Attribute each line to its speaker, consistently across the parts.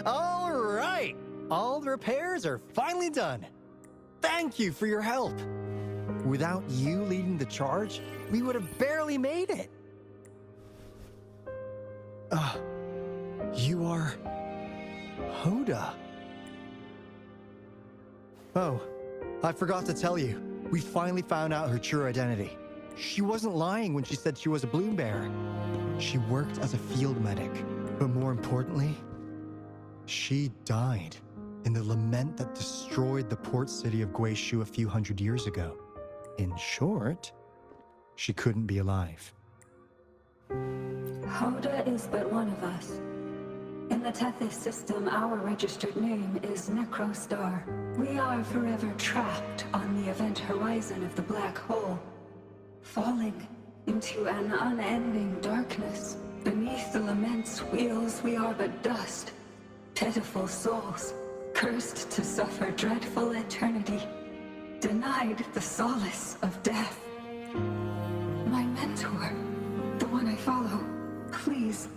Speaker 1: All right! All the repairs are finally done. Thank you for your help. Without you leading the charge, we would have barely made it. You are... Hoda. Oh, I forgot to tell you. We finally found out her true identity. She wasn't lying when she said she was a bloom bearer. She worked as a field medic, but more importantly, she died in the lament that destroyed the port city of Guizhou a few hundred years ago. In short, she couldn't be alive.
Speaker 2: Hoda is but one of us. In the Tethys system, our registered name is Necrostar. We are forever trapped on the event horizon of the black hole, falling into an unending darkness. Beneath the lament's wheels, we are but dust, pitiful souls, cursed to suffer dreadful eternity, denied the solace of death. My mentor, the one I follow, please,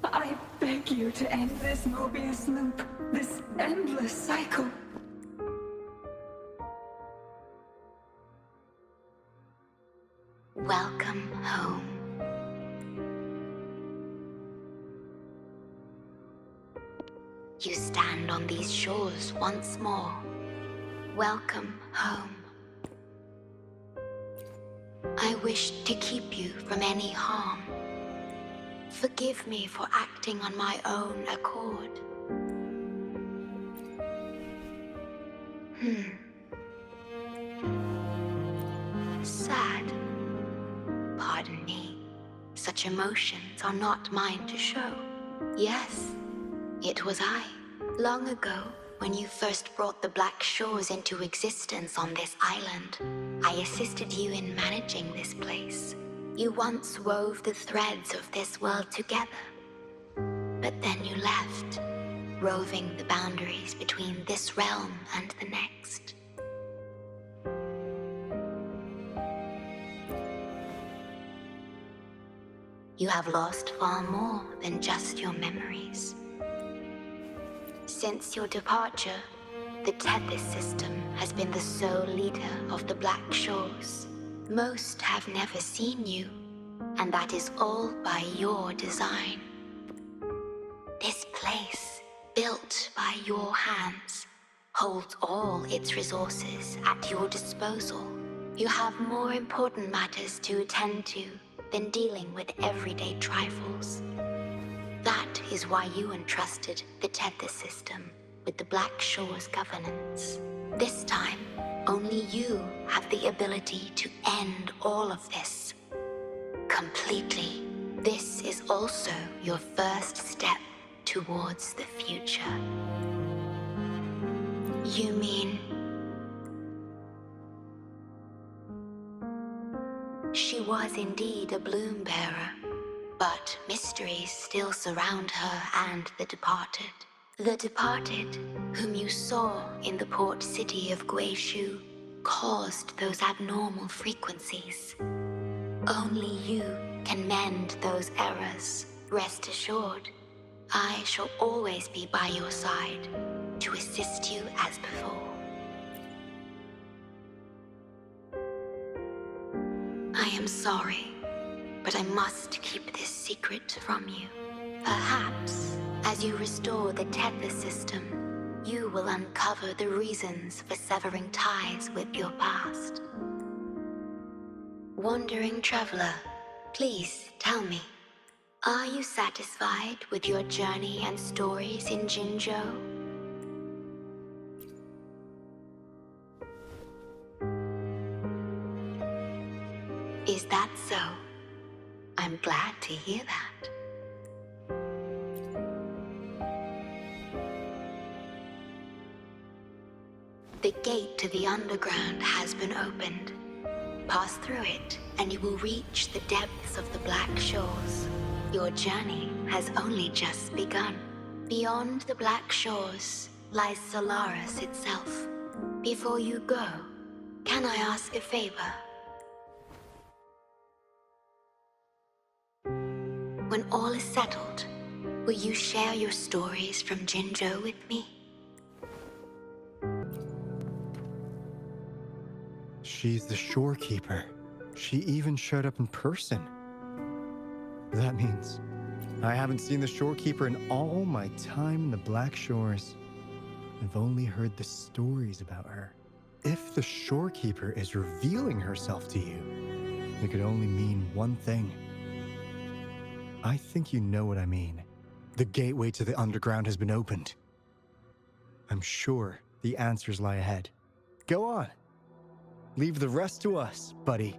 Speaker 2: I beg you to end this Mobius loop, this endless cycle.
Speaker 3: Welcome home. You stand on these shores once more. Welcome home. I wish to keep you from any harm. Forgive me for acting on my own accord. Sad. Pardon me. Such emotions are not mine to show. Yes, it was I, long ago, when you first brought the Black Shores into existence on this island. I assisted you in managing this place. You once wove the threads of this world together. But then you left, roving the boundaries between this realm and the next. You have lost far more than just your memories. Since your departure, the Tethys system has been the sole leader of the Black Shores. Most have never seen you, and that is all by your design. This place, built by your hands, holds all its resources at your disposal. You have more important matters to attend to than dealing with everyday trifles. That is why you entrusted the Tethys system with the Black Shores governance. This time, only you have the ability to end all of this. Completely. This is also your first step towards the future. You mean... She was indeed a bloom bearer, but mysteries still surround her and the departed. The departed, whom you saw in the port city of Guizhou, caused those abnormal frequencies. Only you can mend those errors. Rest assured, I shall always be by your side to assist you as before. I am sorry, but I must keep this secret from you. Perhaps, as you restore the Tethys system, you will uncover the reasons for severing ties with your past. Wandering traveler, please tell me, are you satisfied with your journey and stories in Jinzhou? Is that so? I'm glad to hear that. The gate to the underground has been opened. Pass through it, and you will reach the depths of the Black Shores. Your journey has only just begun. Beyond the Black Shores lies Solaris itself. Before you go, can I ask a favor? When all is settled, will you share your stories from Jinzhou with me?
Speaker 1: She's the shorekeeper. She even showed up in person. That means I haven't seen the shorekeeper in all my time in the Black Shores. I've only heard the stories about her. If the shorekeeper is revealing herself to you, it could only mean one thing. I think you know what I mean. The gateway to the underground has been opened. I'm sure the answers lie ahead. Go on. Leave the rest to us, buddy.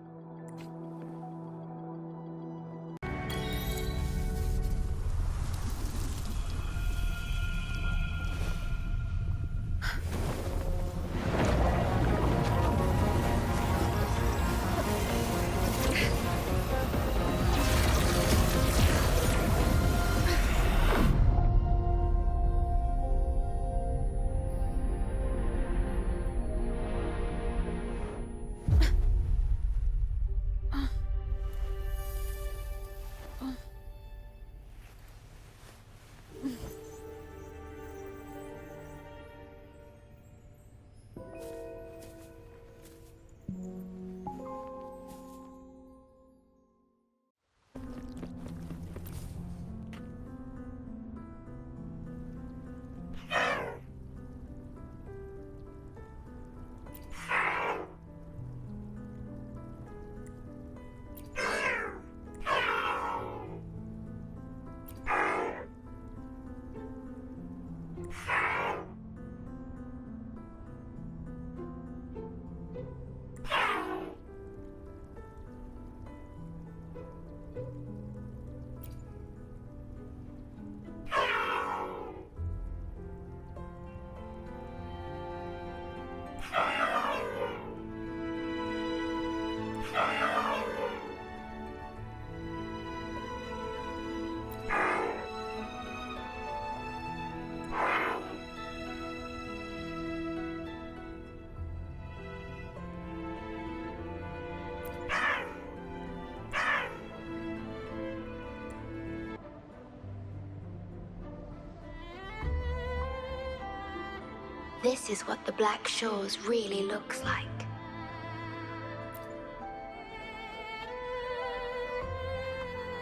Speaker 3: This is what the Black Shores really looks like.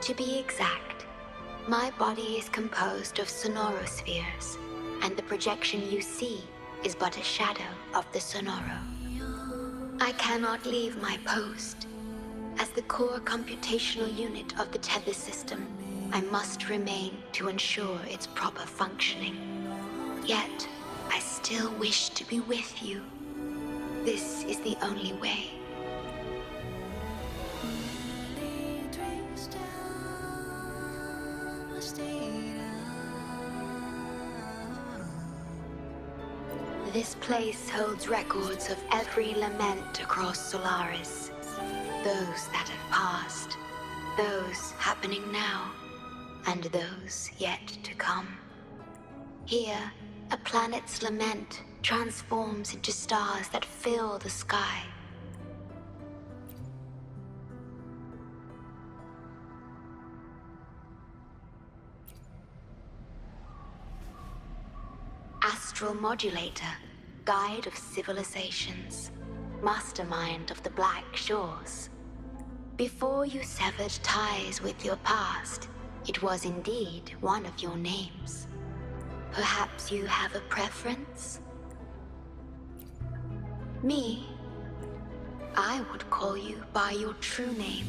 Speaker 3: To be exact, my body is composed of sonorospheres, and the projection you see is but a shadow of the sonoro. I cannot leave my post. As the core computational unit of the tether system, I must remain to ensure its proper functioning. Yet, I still wish to be with you. This is the only way. This place holds records of every lament across Solaris. Those that have passed, those happening now, and those yet to come. Here, a planet's lament transforms into stars that fill the sky. Astral Modulator, guide of civilizations, mastermind of the Black Shores. Before you severed ties with your past, it was indeed one of your names. Perhaps you have a preference? Me? I would call you by your true name.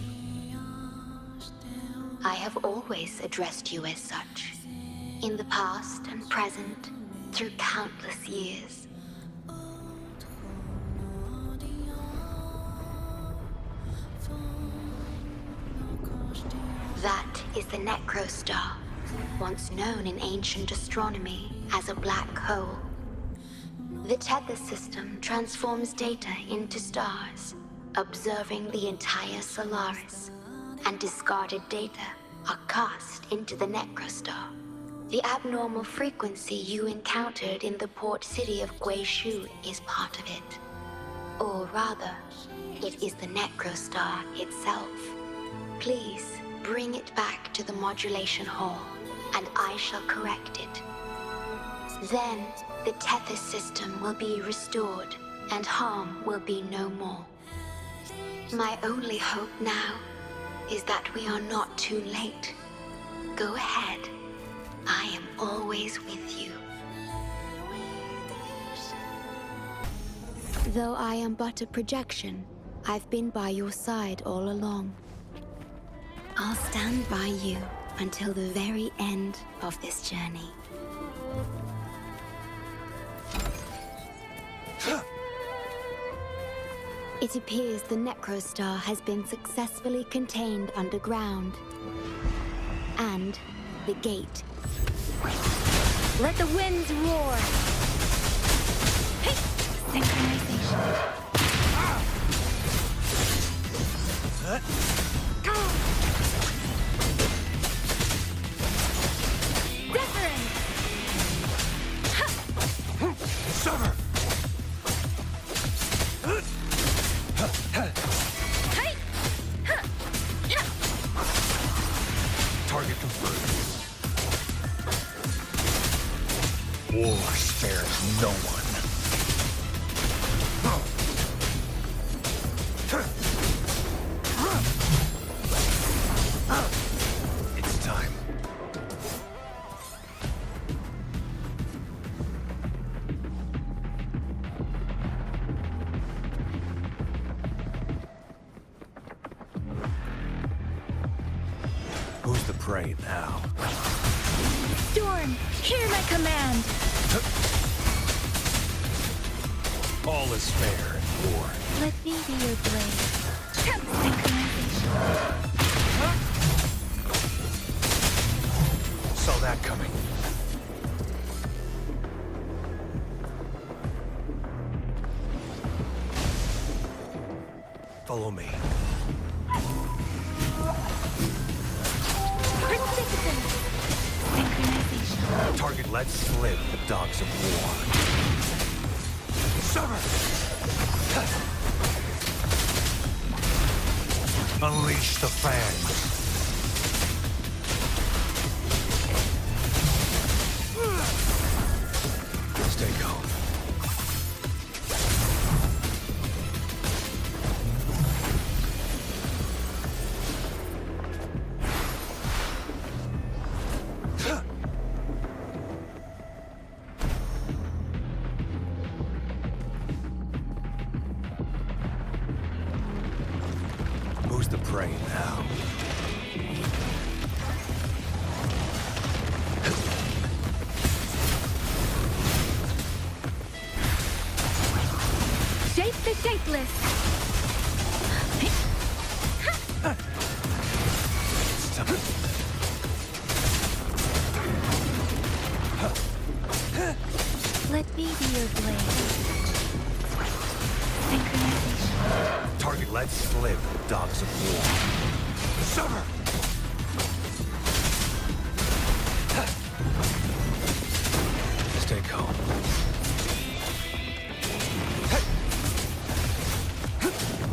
Speaker 3: I have always addressed you as such, in the past and present, through countless years. That is the Necrostar, once known in ancient astronomy as a black hole. The tether system transforms data into stars, observing the entire Solaris, and discarded data are cast into the Necrostar. The abnormal frequency you encountered in the port city of Guishu is part of it. Or rather, it is the Necrostar itself. Please, bring it back to the modulation hall, and I shall correct it. Then, the Tethys system will be restored, and harm will be no more. My only hope now is that we are not too late. Go ahead. I am always with you. Though I am but a projection, I've been by your side all along. I'll stand by you until the very end of this journey. It appears the Necrostar has been successfully contained underground. And the gate. Let the winds roar! Hey! Synchronization. Wuthering!
Speaker 4: Summer! Target confirmed. War spares no one. It's time. Who's the prey now?
Speaker 5: Storm, hear my command!
Speaker 4: All is fair in war.
Speaker 5: Let me be your blade. Synchronization.
Speaker 4: Saw that coming. Follow me.
Speaker 5: Persistence. Synchronization.
Speaker 4: Target let slip the dogs of war. Summer! Unleash the fangs. Stay calm. Who's the prey now?
Speaker 5: Shape the shapeless. Let me be your blade. Synchronization.
Speaker 4: Target let slip the dogs of war. Summer! Stay calm.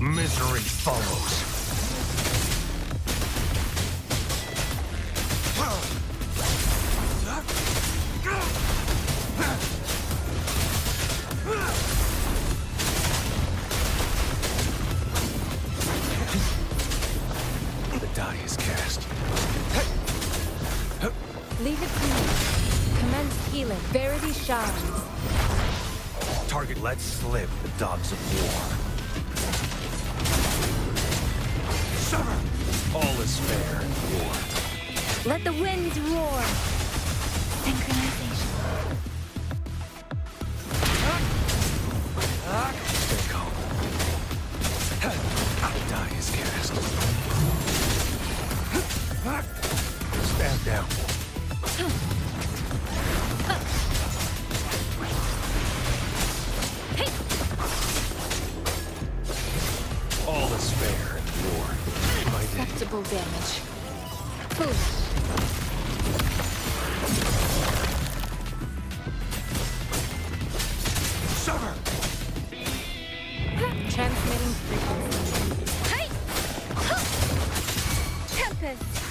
Speaker 4: Misery follows. The die is cast.
Speaker 5: Leave it to me. Commence healing. Verity shines.
Speaker 4: Target let slip the dogs of war. Summer! All is fair in war.
Speaker 5: Let the winds roar. Synchronization.
Speaker 4: Stay calm. The die is cast. Stand down. All is fair in war. My day.
Speaker 5: Acceptable damage. Foolish.
Speaker 4: Summer!
Speaker 5: Transmitting frequency. Hey! Tempest!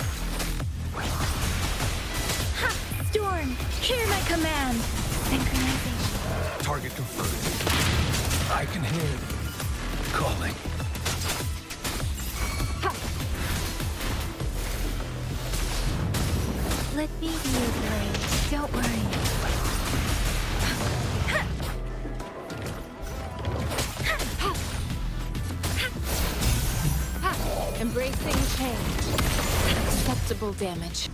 Speaker 5: Storm, hear my command. Synchronization.
Speaker 4: Target confirmed. I can hear it calling.
Speaker 5: Let me be your blade. Don't worry. Embracing change. Acceptable damage.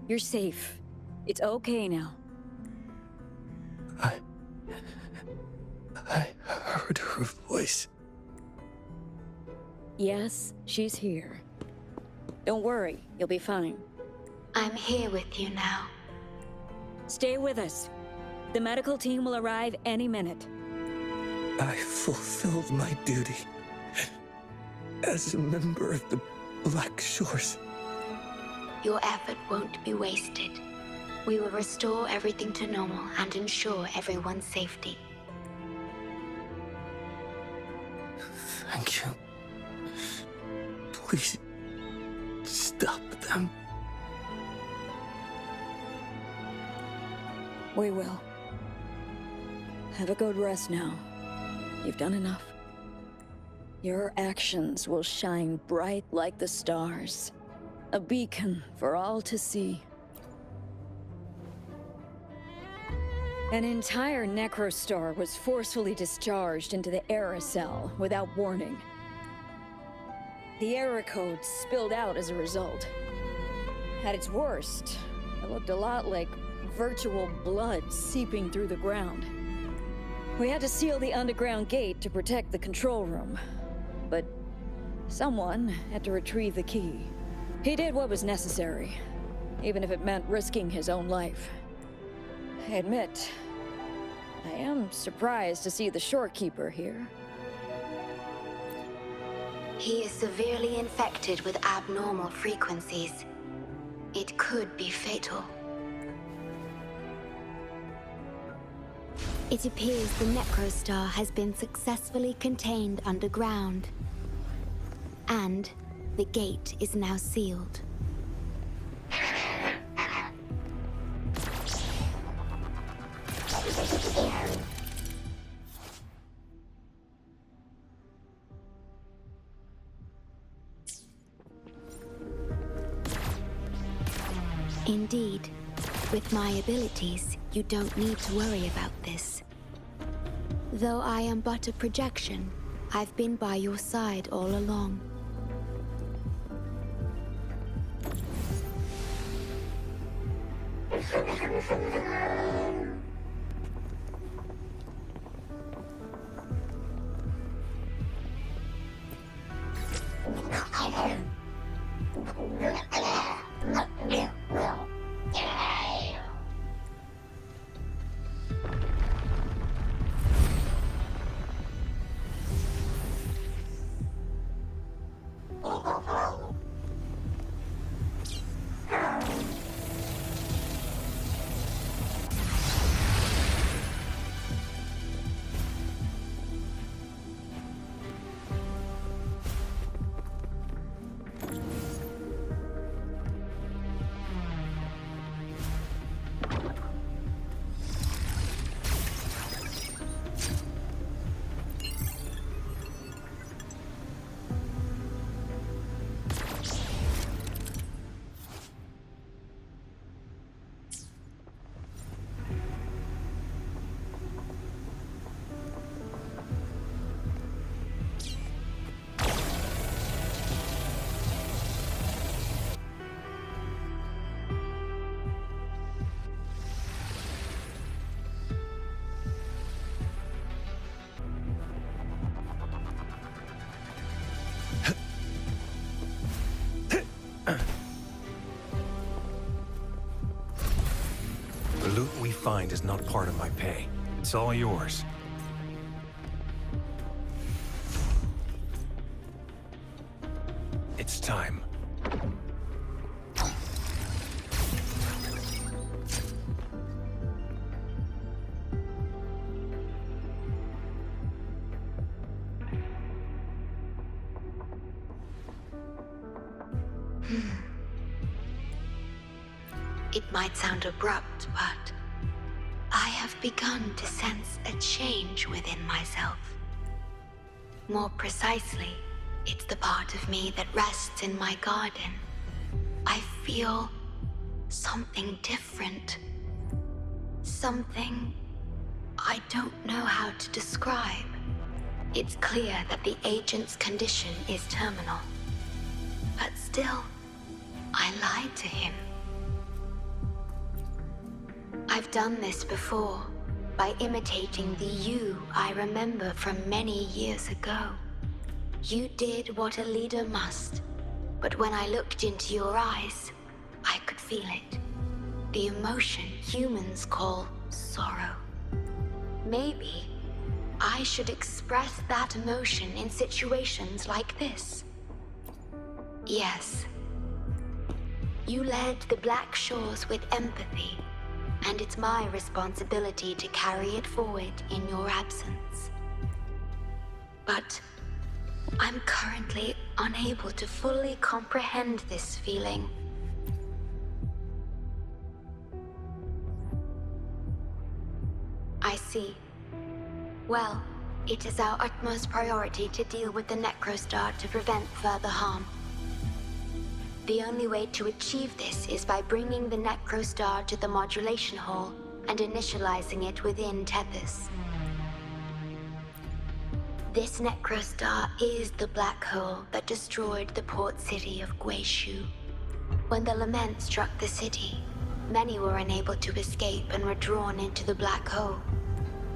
Speaker 5: You're safe. It's okay now.
Speaker 4: I heard her voice.
Speaker 5: Yes, she's here. Don't worry, you'll be fine.
Speaker 3: I'm here with you now.
Speaker 5: Stay with us. The medical team will arrive any minute.
Speaker 4: I fulfilled my duty as a member of the Black Shores.
Speaker 3: Your effort won't be wasted. We will restore everything to normal and ensure everyone's safety.
Speaker 4: Thank you. Please, stop them.
Speaker 5: We will. Have a good rest now. You've done enough. Your actions will shine bright like the stars. A beacon for all to see. An entire Necrostar was forcefully discharged into the Era Cell without warning. The Era code spilled out as a result. At its worst, it looked a lot like virtual blood seeping through the ground. We had to seal the underground gate to protect the control room, but someone had to retrieve the key. He did what was necessary, even if it meant risking his own life. I admit, I am surprised to see the Shorekeeper here.
Speaker 3: He is severely infected with abnormal frequencies. It could be fatal. It appears the Necrostar has been successfully contained underground. And the gate is now sealed. Indeed. With my abilities, you don't need to worry about this. Though I am but a projection, I've been by your side all along.
Speaker 6: find is not part of my pay. It's all yours. It's time.
Speaker 3: It might sound abrupt, but I have begun to sense a change within myself. More precisely, it's the part of me that rests in my garden. I feel something different. Something I don't know how to describe. It's clear that the agent's condition is terminal. But still, I lied to him. I've done this before, by imitating the you I remember from many years ago. You did what a leader must, but when I looked into your eyes, I could feel it. The emotion humans call sorrow. Maybe I should express that emotion in situations like this. Yes. You led the Black Shores with empathy, and it's my responsibility to carry it forward in your absence. But I'm currently unable to fully comprehend this feeling. I see. Well, it is our utmost priority to deal with the Necrostar to prevent further harm. The only way to achieve this is by bringing the Necrostar to the modulation hole and initializing it within Tethys. This Necrostar is the black hole that destroyed the port city of Guishu. When the lament struck the city, many were unable to escape and were drawn into the black hole.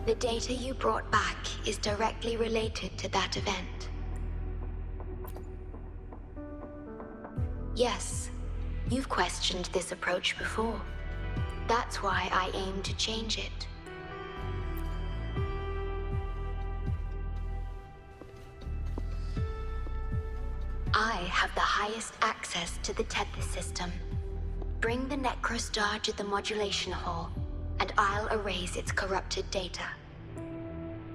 Speaker 3: The data you brought back is directly related to that event. Yes, you've questioned this approach before. That's why I aim to change it. I have the highest access to the Tethys system. Bring the Necrostar to the modulation hole, and I'll erase its corrupted data.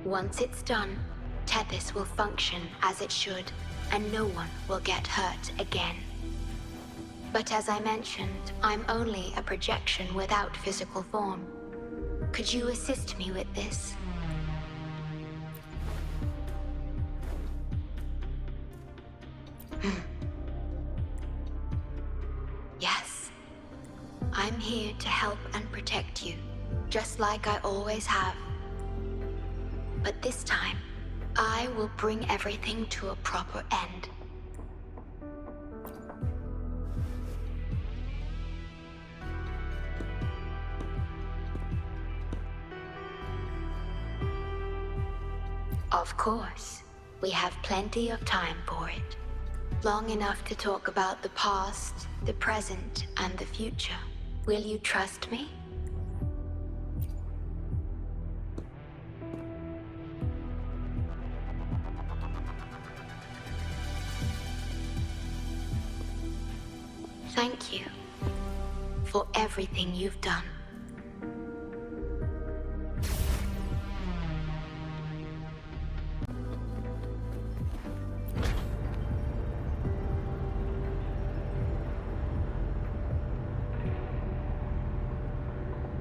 Speaker 3: Once it's done, Tethys will function as it should, and no one will get hurt again. But as I mentioned, I'm only a projection without physical form. Could you assist me with this? Yes. I'm here to help and protect you, just like I always have. But this time, I will bring everything to a proper end. Of course, we have plenty of time for it. Long enough to talk about the past, the present, and the future. Will you trust me? Thank you for everything you've done.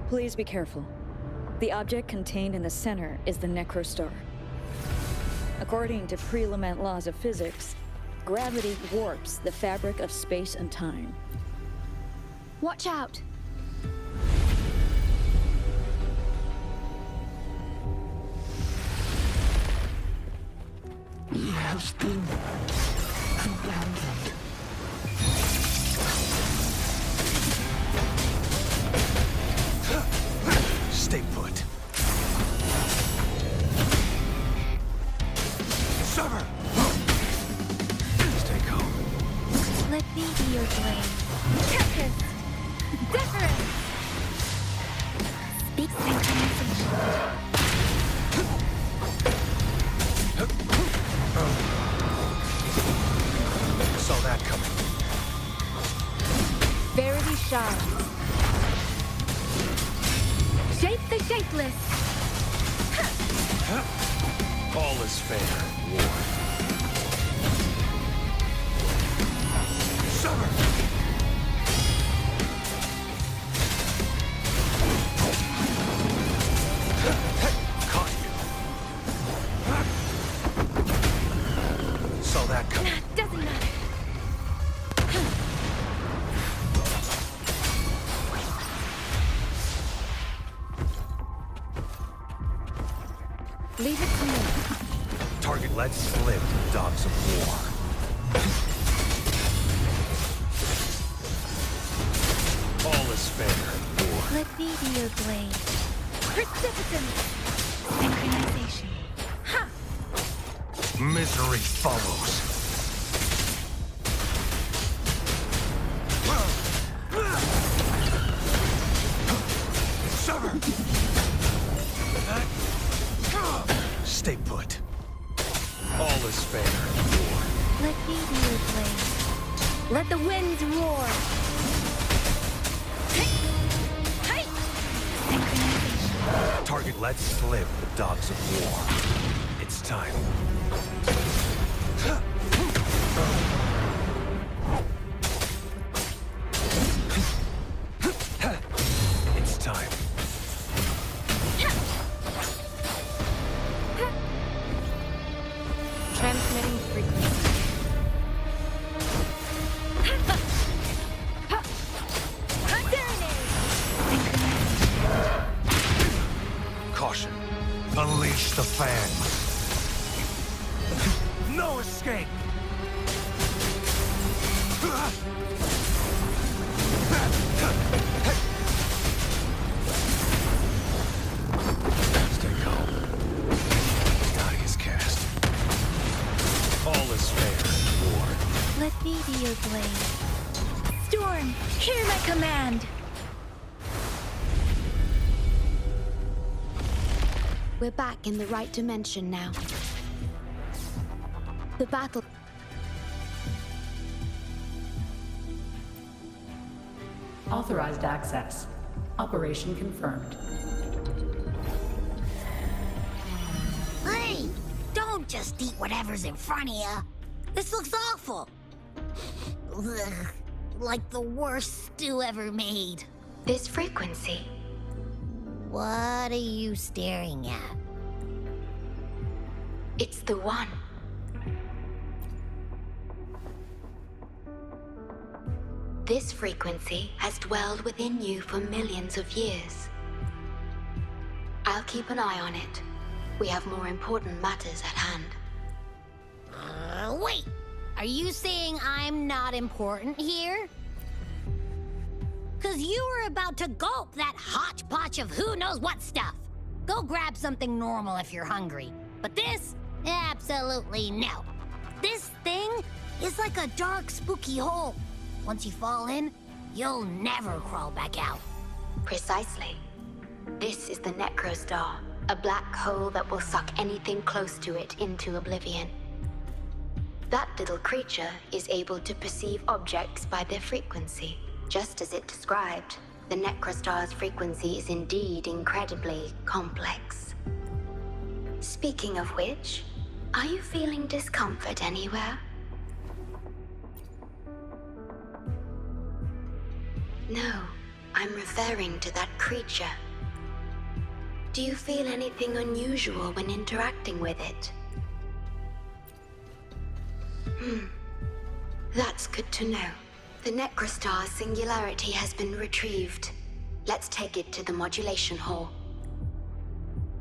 Speaker 5: Please be careful. The object contained in the center is the Necrostar. According to pre-lament laws of physics, gravity warps the fabric of space and time.
Speaker 7: Watch out!
Speaker 4: He has been abandoned.
Speaker 6: Stay put. Sever! Stay calm.
Speaker 7: Let me be your blade. Tempest! Difference! Speak shines. Shape the shapeless.
Speaker 6: All is fair in war. Sever! Caught you. Saw that coming.
Speaker 7: Doesn't matter. Leave it to me.
Speaker 6: Target let slip, dogs of war. All is fair in war.
Speaker 7: Let me be your blade. Precipitance. Synchronization. Ha!
Speaker 6: Misery follows. Sever! Stay put. All is fair in war.
Speaker 7: Let me be your blade. Let the winds roar. Hey! Hey! Synchronization.
Speaker 6: Target let slip, dogs of war. It's time. It's time.
Speaker 7: Transmitting frequency.
Speaker 6: Caution. Unleash the fangs. No escape! Stay calm. Die is cast. All is fair in war.
Speaker 7: Let me be your blade. Storm, hear my command.
Speaker 3: We're back in the right dimension now. The battle...
Speaker 8: Authorized access. Operation confirmed.
Speaker 9: Hey! Don't just eat whatever's in front of you. This looks awful. Ugh, like the worst stew ever made.
Speaker 3: This frequency.
Speaker 9: What are you staring at?
Speaker 3: It's the one. This frequency has dwelled within you for millions of years. I'll keep an eye on it. We have more important matters at hand.
Speaker 9: Wait! Are you saying I'm not important here? 'Cause you were about to gulp that hodgepodge of who knows what stuff. Go grab something normal if you're hungry. But this? Absolutely no. This thing is like a dark, spooky hole. Once you fall in, you'll never crawl back out.
Speaker 3: Precisely. This is the Necrostar, a black hole that will suck anything close to it into oblivion. That little creature is able to perceive objects by their frequency. Just as it described, the Necrostar's frequency is indeed incredibly complex. Speaking of which, are you feeling discomfort anywhere? No, I'm referring to that creature. Do you feel anything unusual when interacting with it? That's good to know. The Necrostar's singularity has been retrieved. Let's take it to the modulation hall.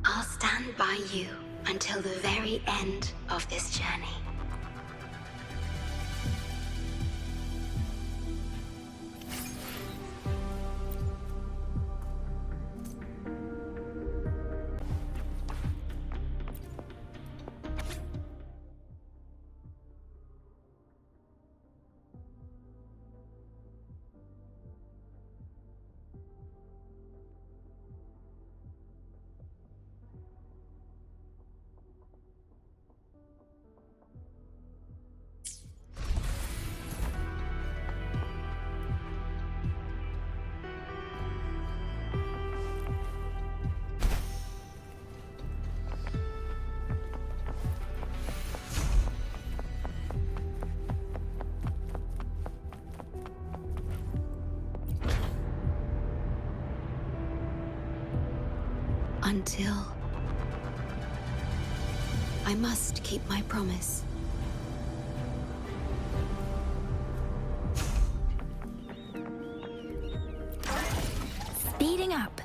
Speaker 3: I'll stand by you until the very end of this journey. Until... I must keep my promise.
Speaker 7: Speeding up.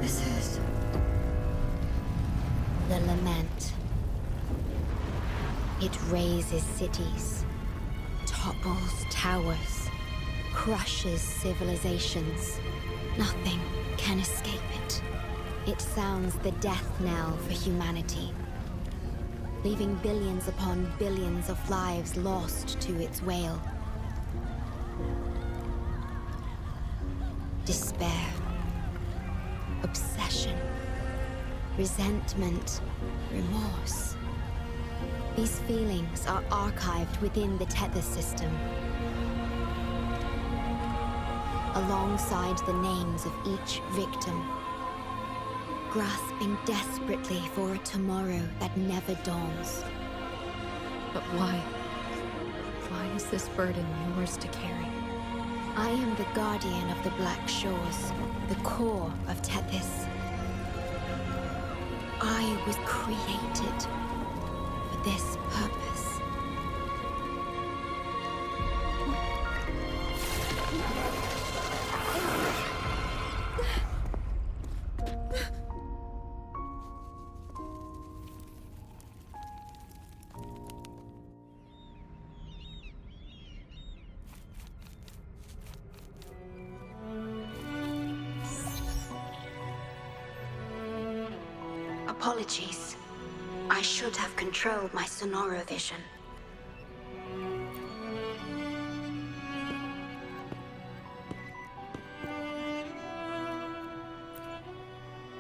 Speaker 3: This is... the lament. It razes cities, topples towers, crushes civilizations. Nothing can escape it. It sounds the death knell for humanity, leaving billions upon billions of lives lost to its wail. Despair, obsession, resentment, remorse. These feelings are archived within the Tethys system, alongside the names of each victim, grasping desperately for a tomorrow that never dawns.
Speaker 10: But why? Why is this burden yours to carry?
Speaker 3: I am the guardian of the Black Shores, the core of Tethys. I was created for this purpose. Apologies. I should have controlled my Sonoro vision.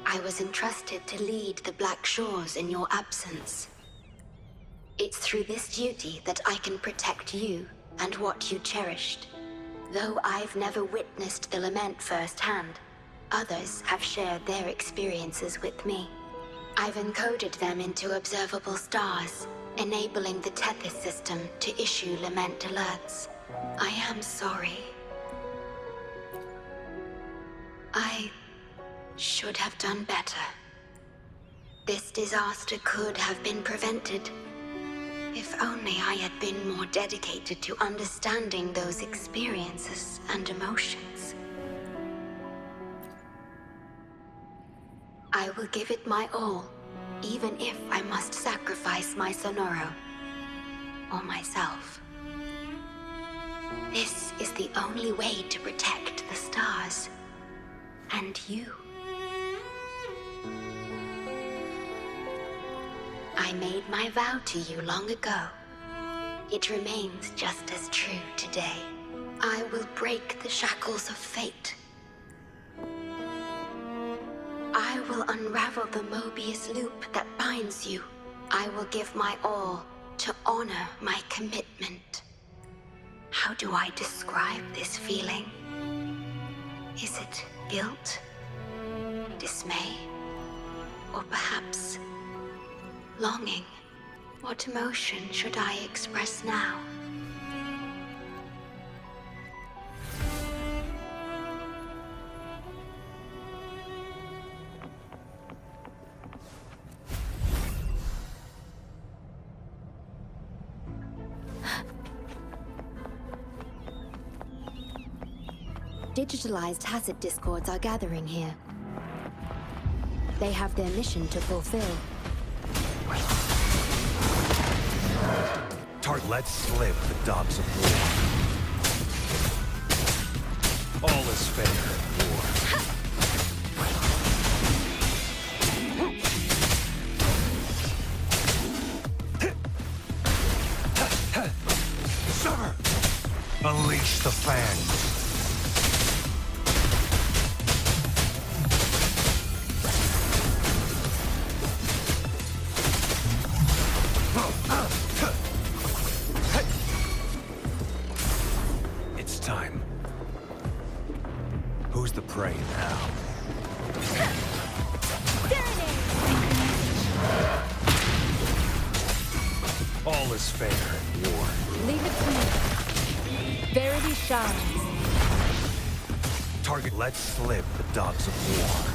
Speaker 3: I was entrusted to lead the Black Shores in your absence. It's through this duty that I can protect you and what you cherished. Though I've never witnessed the lament firsthand, others have shared their experiences with me. I've encoded them into observable stars, enabling the Tethys system to issue lament alerts. I am sorry. I should have done better. This disaster could have been prevented, if only I had been more dedicated to understanding those experiences and emotions. I will give it my all, even if I must sacrifice my Sonoro, or myself. This is the only way to protect the stars, and you. I made my vow to you long ago. It remains just as true today. I will break the shackles of fate. I will unravel the Mobius loop that binds you. I will give my all to honor my commitment. How do I describe this feeling? Is it guilt, dismay, or perhaps longing? What emotion should I express now? Digitalized hazard discords are gathering here. They have their mission to fulfill.
Speaker 6: Let's slip the dogs of war. All is fair in war. Sir! Unleash the fangs. Who's the prey now? All is fair in war.
Speaker 7: Leave it to me. Verity shines.
Speaker 6: Target, let's slip the dogs of war.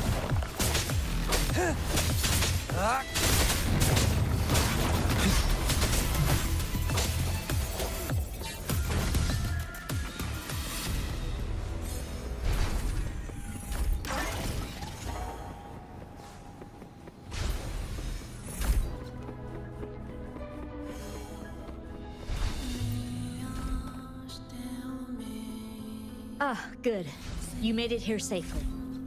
Speaker 11: Ah, good. You made it here safely.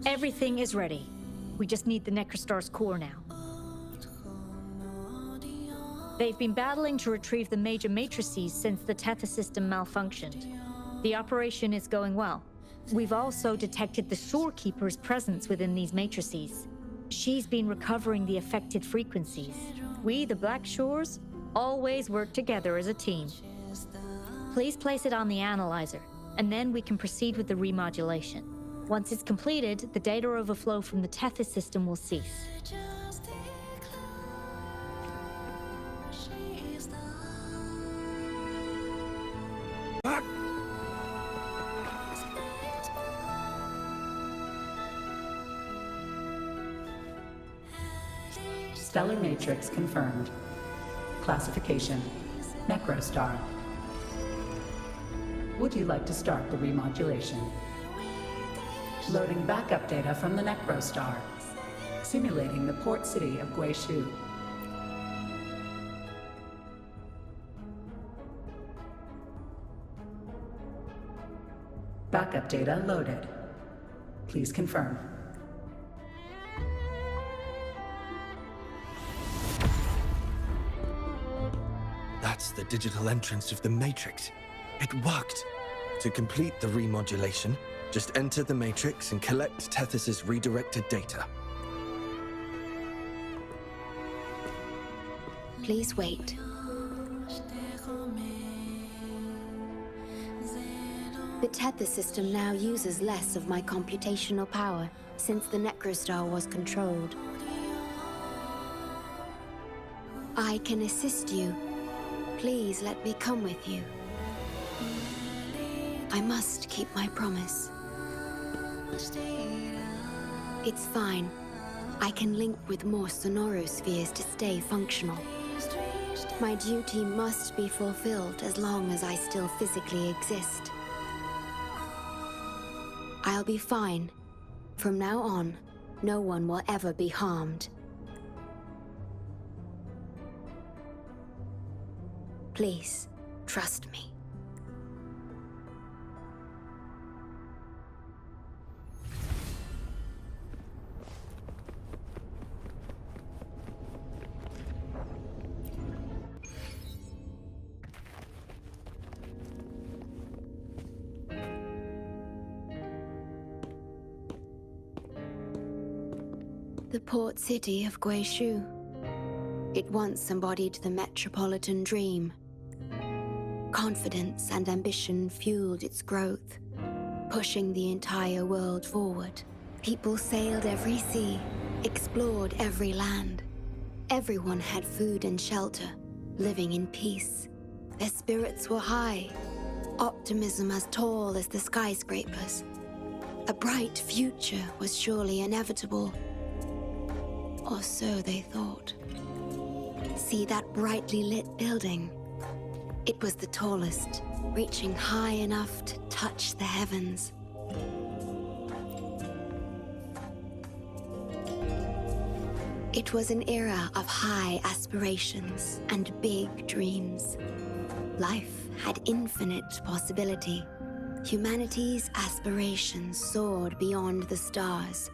Speaker 11: Everything is ready. We just need the Necrostar's core now. They've been battling to retrieve the major matrices since the Tethys system malfunctioned. The operation is going well. We've also detected the Shorekeeper's presence within these matrices. She's been recovering the affected frequencies. We, the Black Shores, always work together as a team. Please place it on the analyzer, and then we can proceed with the remodulation. Once it's completed, the data overflow from the Tethys system will cease.
Speaker 8: Stellar matrix confirmed. Classification: Necrostar. Would you like to start the remodulation? Loading backup data from the Necrostar. Simulating the port city of Guishu. Backup data loaded. Please confirm.
Speaker 4: That's the digital entrance of the Matrix. It worked. To complete the remodulation, just enter the Matrix and collect Tethys' redirected data.
Speaker 3: Please wait. The Tethys system now uses less of my computational power since the Necrostar was controlled. I can assist you. Please let me come with you. I must keep my promise. It's fine. I can link with more sonorospheres to stay functional. My duty must be fulfilled as long as I still physically exist. I'll be fine. From now on, no one will ever be harmed. Please, trust me. The port city of Guishu. It once embodied the metropolitan dream. Confidence and ambition fueled its growth, pushing the entire world forward. People sailed every sea, explored every land. Everyone had food and shelter, living in peace. Their spirits were high, optimism as tall as the skyscrapers. A bright future was surely inevitable. Or so they thought. See that brightly lit building? It was the tallest, reaching high enough to touch the heavens. It was an era of high aspirations and big dreams. Life had infinite possibility. Humanity's aspirations soared beyond the stars,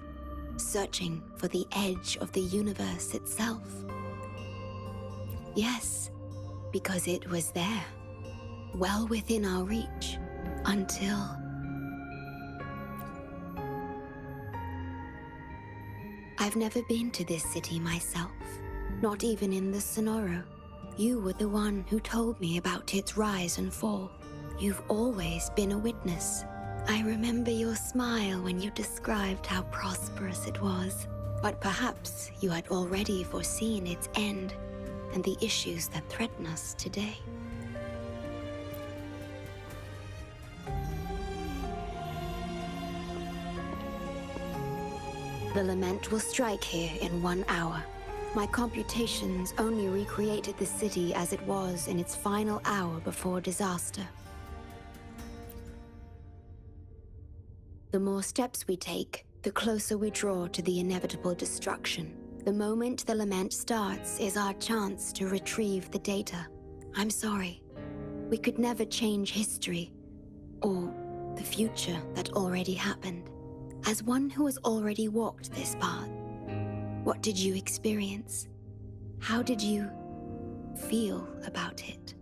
Speaker 3: searching for the edge of the universe itself. Yes, because it was there, well within our reach, until... I've never been to this city myself, not even in the Sonoro. You were the one who told me about its rise and fall. You've always been a witness. I remember your smile when you described how prosperous it was. But perhaps you had already foreseen its end and the issues that threaten us today. The lament will strike here in 1 hour. My computations only recreated the city as it was in its final hour before disaster. The more steps we take, the closer we draw to the inevitable destruction. The moment the lament starts is our chance to retrieve the data. I'm sorry. We could never change history, or the future that already happened. As one who has already walked this path, what did you experience? How did you feel about it?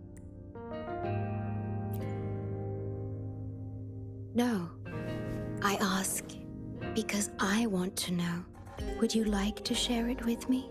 Speaker 3: No, I ask because I want to know. Would you like to share it with me?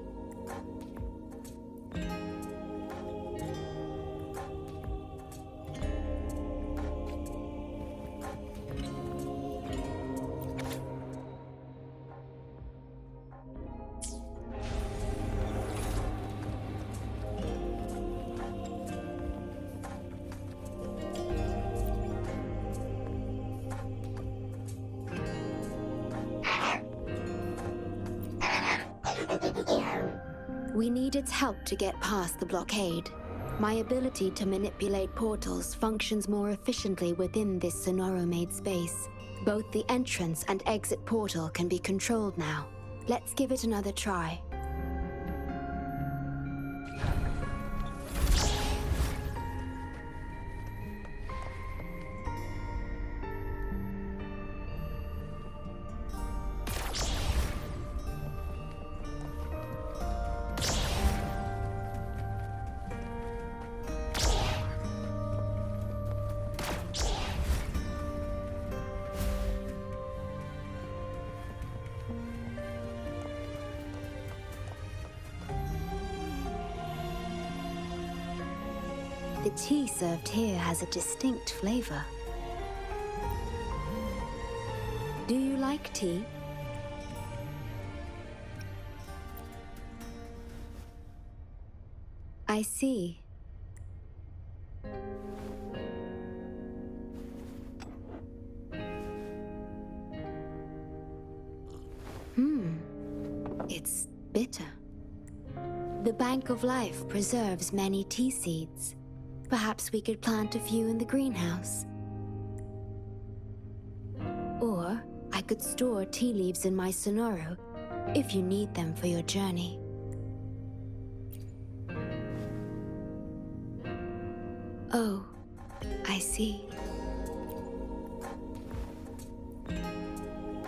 Speaker 3: We need its help to get past the blockade. My ability to manipulate portals functions more efficiently within this Sonoro-made space. Both the entrance and exit portal can be controlled now. Let's give it another try. The tea served here has a distinct flavor. Do you like tea? I see. It's bitter. The Bank of Life preserves many tea seeds. Perhaps we could plant a few in the greenhouse. Or I could store tea leaves in my Sonoro if you need them for your journey. Oh, I see.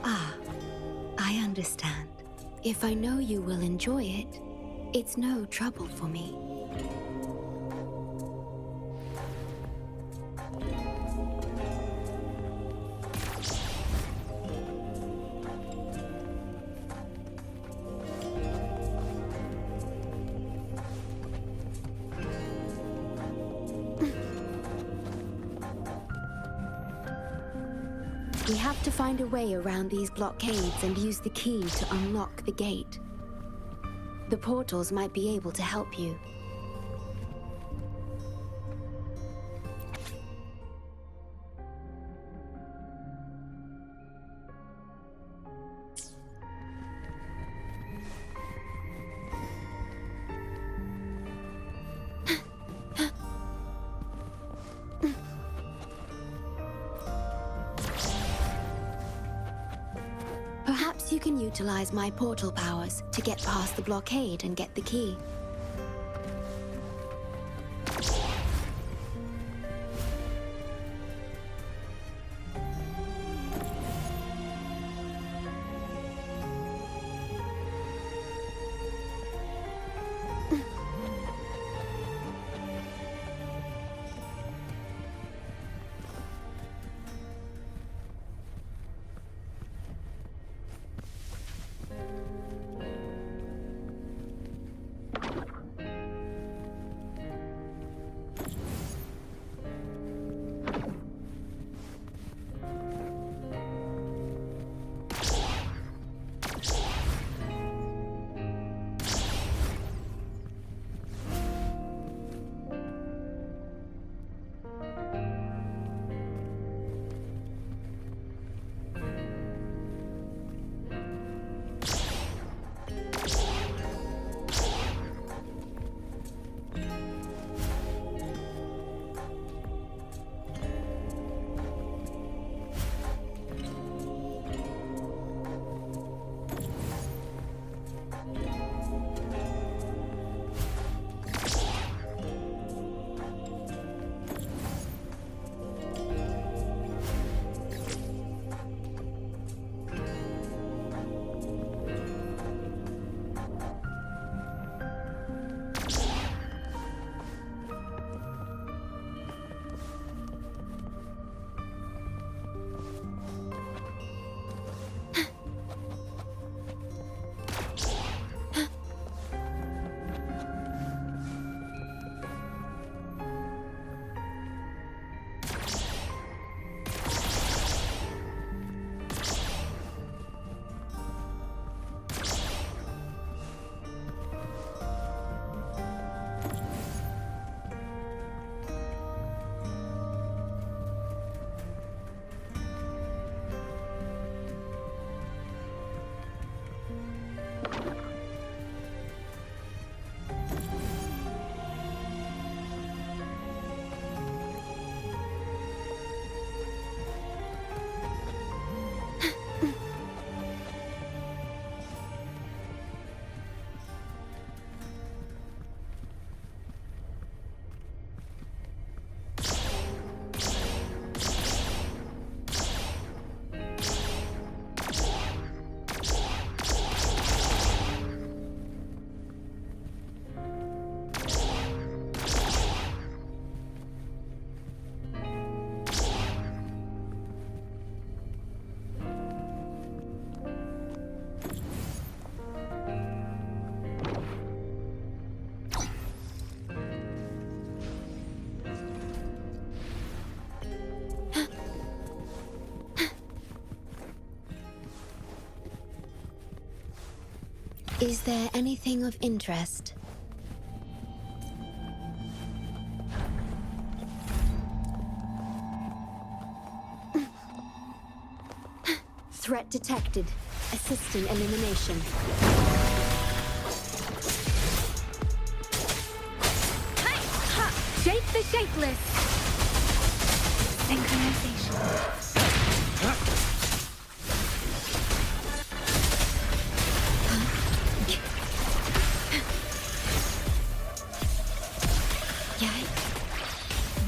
Speaker 3: Ah, I understand. If I know you will enjoy it, it's no trouble for me. We have to find a way around these blockades and use the key to unlock the gate. The portals might be able to help you. Perhaps you can utilize my portal powers to get past the blockade and get the key. Is there anything of interest? Threat detected. Assisting elimination.
Speaker 7: Shape the shapeless! Synchronization.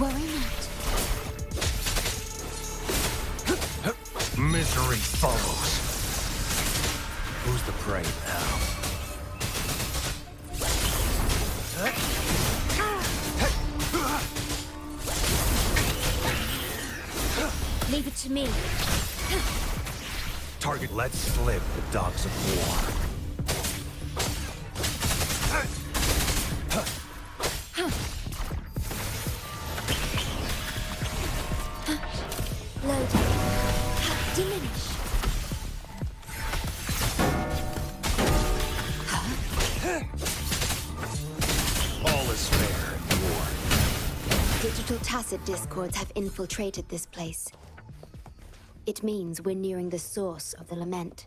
Speaker 3: Worry not.
Speaker 6: Misery follows. Who's the prey now?
Speaker 7: Leave it to me.
Speaker 6: Target, let's slip the dogs of war.
Speaker 3: Loading. tacit discords have infiltrated this place. It means we're nearing the source of the lament.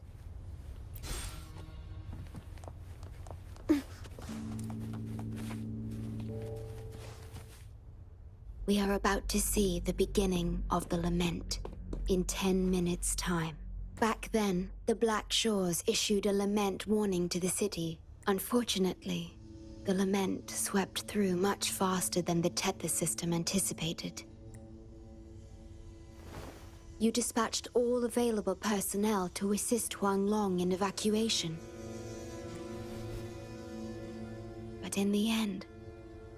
Speaker 3: We are about to see the beginning of the lament in 10 minutes' time. Back then, the Black Shores issued a lament warning to the city. Unfortunately, the lament swept through much faster than the Tethys system anticipated. You dispatched all available personnel to assist Huang Long in evacuation. But in the end,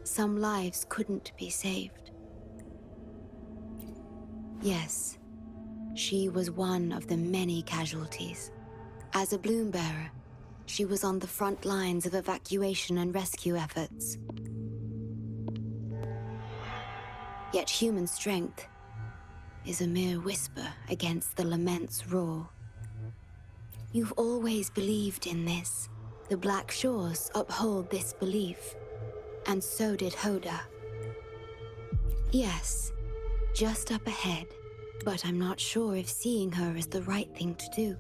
Speaker 3: some lives couldn't be saved. Yes, she was one of the many casualties. As a bloom bearer, she was on the front lines of evacuation and rescue efforts. Yet human strength is a mere whisper against the lament's roar. You've always believed in this. The Black Shores uphold this belief, and so did Hoda. Yes, just up ahead, but I'm not sure if seeing her is the right thing to do.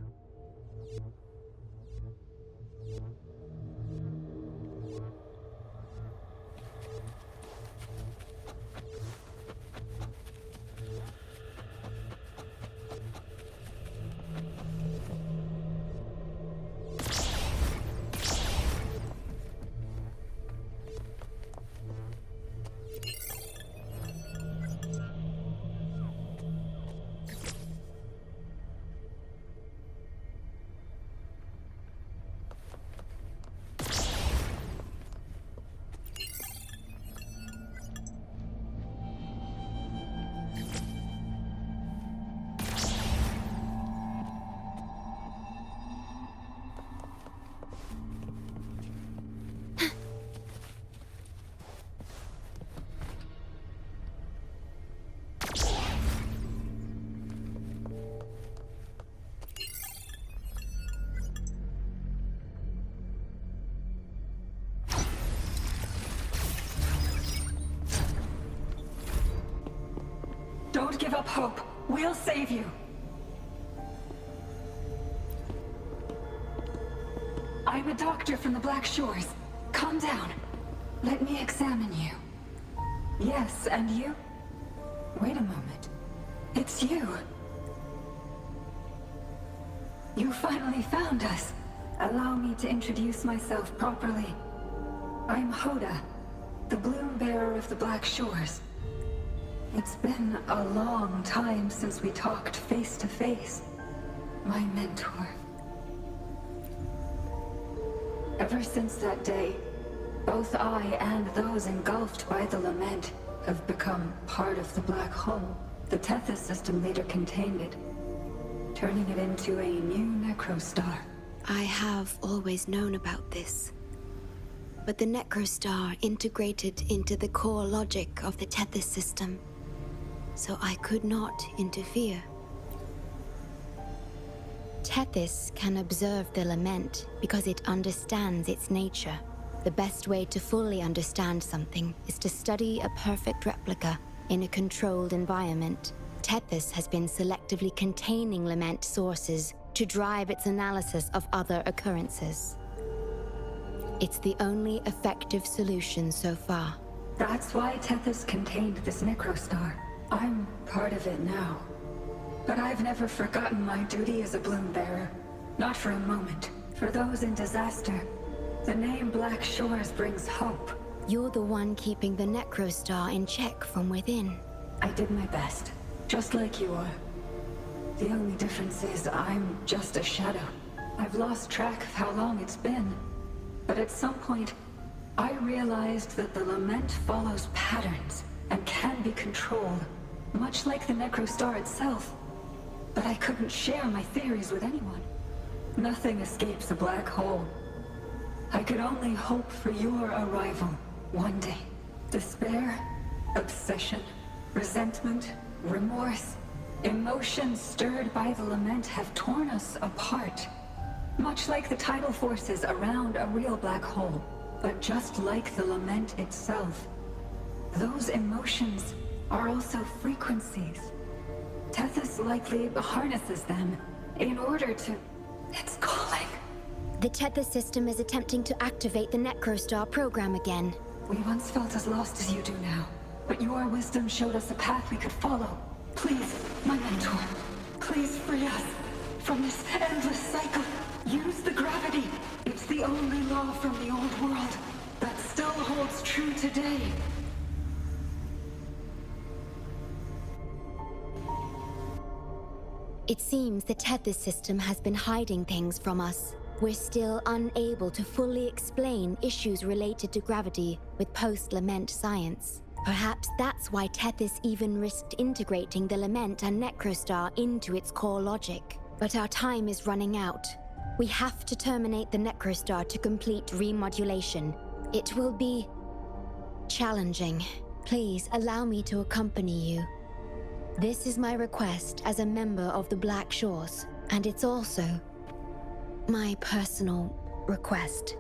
Speaker 2: Don't give up hope. We'll save you. I'm a doctor from the Black Shores. Calm down. Let me examine you. Yes, and you? Wait a moment. It's you. You finally found us. Allow me to introduce myself properly. I'm Hoda, the bloom bearer of the Black Shores. It's been a long time since we talked face to face, my mentor. Ever since that day, both I and those engulfed by the lament have become part of the black hole. The Tethys system later contained it, turning it into a new necrostar.
Speaker 3: I have always known about this. But the necrostar integrated into the core logic of the Tethys system, so I could not interfere. Tethys can observe the lament because it understands its nature. The best way to fully understand something is to study a perfect replica in a controlled environment. Tethys has been selectively containing lament sources to drive its analysis of other occurrences. It's the only effective solution so far.
Speaker 2: That's why Tethys contained this necrostar. I'm part of it now. But I've never forgotten my duty as a bloom bearer. Not for a moment. For those in disaster, the name Black Shores brings hope.
Speaker 3: You're the one keeping the necrostar in check from within.
Speaker 2: I did my best, just like you are. The only difference is I'm just a shadow. I've lost track of how long it's been. But at some point, I realized that the lament follows patterns and can be controlled, much like the necrostar itself. But I couldn't share my theories with anyone. Nothing escapes a black hole. I could only hope for your arrival one day. Despair, obsession, resentment, remorse, emotions stirred by the lament have torn us apart. Much like the tidal forces around a real black hole. But just like the lament itself, those emotions are also frequencies. Tethys likely harnesses them in order to... It's calling.
Speaker 3: The Tethys system is attempting to activate the Necrostar program again.
Speaker 2: We once felt as lost as you do now, but your wisdom showed us a path we could follow. Please, my mentor, please free us from this endless cycle. Use the gravity. It's the only law from the old world that still holds true today.
Speaker 3: It seems the Tethys system has been hiding things from us. We're still unable to fully explain issues related to gravity with post-Lament science. Perhaps that's why Tethys even risked integrating the Lament and Necrostar into its core logic. But our time is running out. We have to terminate the Necrostar to complete remodulation. It will be challenging. Please allow me to accompany you. This is my request as a member of the Black Shores, and it's also my personal request.